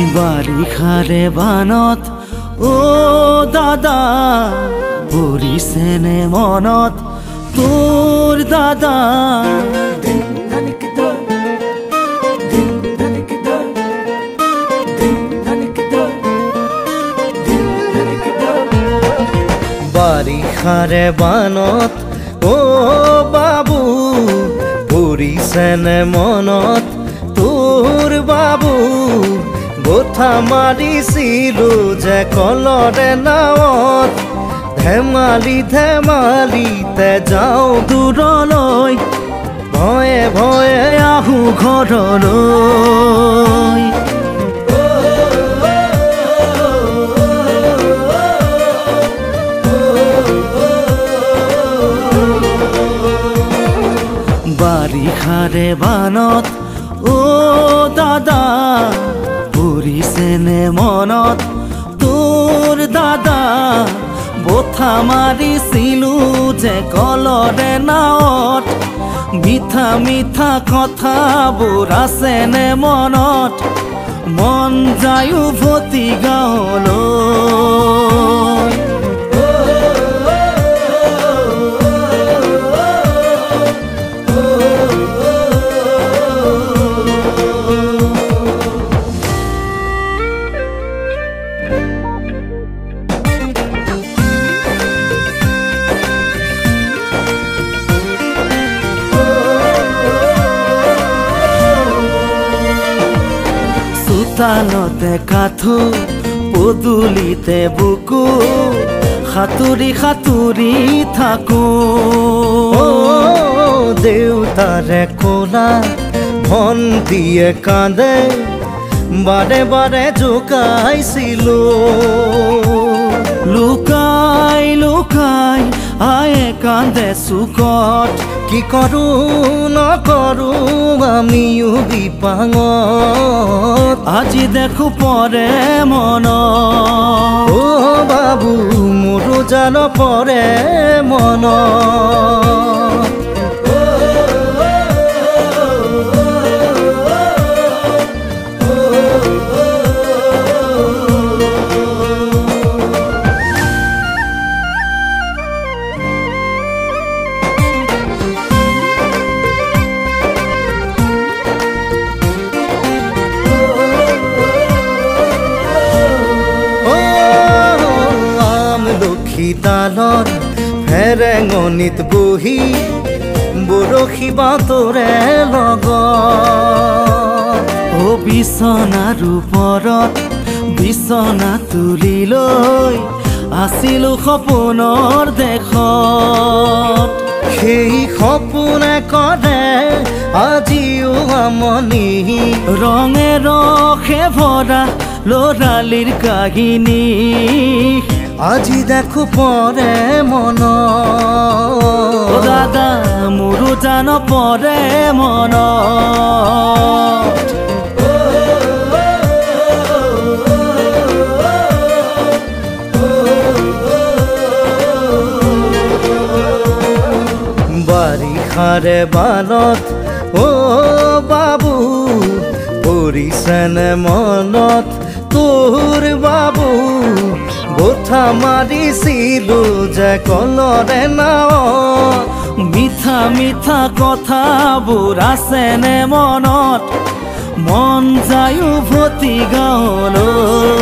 বাৰিষাৰে বানত ও দাদা পৰিছেনে মনত তোৰ দাদা বাৰিষাৰে বানত ও বাবু পৰিছেনে মনত তোৰ বাবু গোঠা মাৰিছিলো যে কলৰে নাৱত ধেমালি ধেমালিতে যাওঁ দূৰলৈ ভয়ে ভয়ে আহোঁ ঘৰলৈ বাৰিষাৰে বানত ও দাদা পৰিছেনে মনত তোৰ দাদা বঠা মাৰিছিলো যে কলৰে নাৱত মিঠা মিঠা কথাবোৰ আছেনে মনত মন যায় উভতি গাঁৱলৈ চোতালতে কাঠো পদূলিতে বুকু সাঁতুৰি সাঁতুৰি থাকো দেউতাৰে কোলা ভণ্টিয়ে কান্দে বাৰে বাৰে জোকাইছিলো লুকাই লুকাই আয়ে কান্দে চুকত কি কৰো নকৰো আমিও বিপাঙত আজি দেখো পৰে মন ও বাবু মোৰো জান পৰে মন তালত ফেৰেঙনিত বহি বৰশী বাতৰে লগত ও বিছনাৰ ওপৰত বিছনা তুলি লৈ আছিলো সপোনৰ দেশত সেই সপোনে কৰে আজিও আমনি ৰঙে ৰসে ভৰা ল'ৰালিৰ কাহিনী আজি দেখো পৰে মন ও দাদা মোৰো জান পৰে মন বাৰিষাৰে বানত ও বাবু পৰিছেনে মনত তোৰ বাবু গোঠা মাৰিছিলো যে কলৰে নাৱত মিঠা মিঠা কথাবোৰ আছেনে মনত মন যায় উভতি গাঁৱলৈ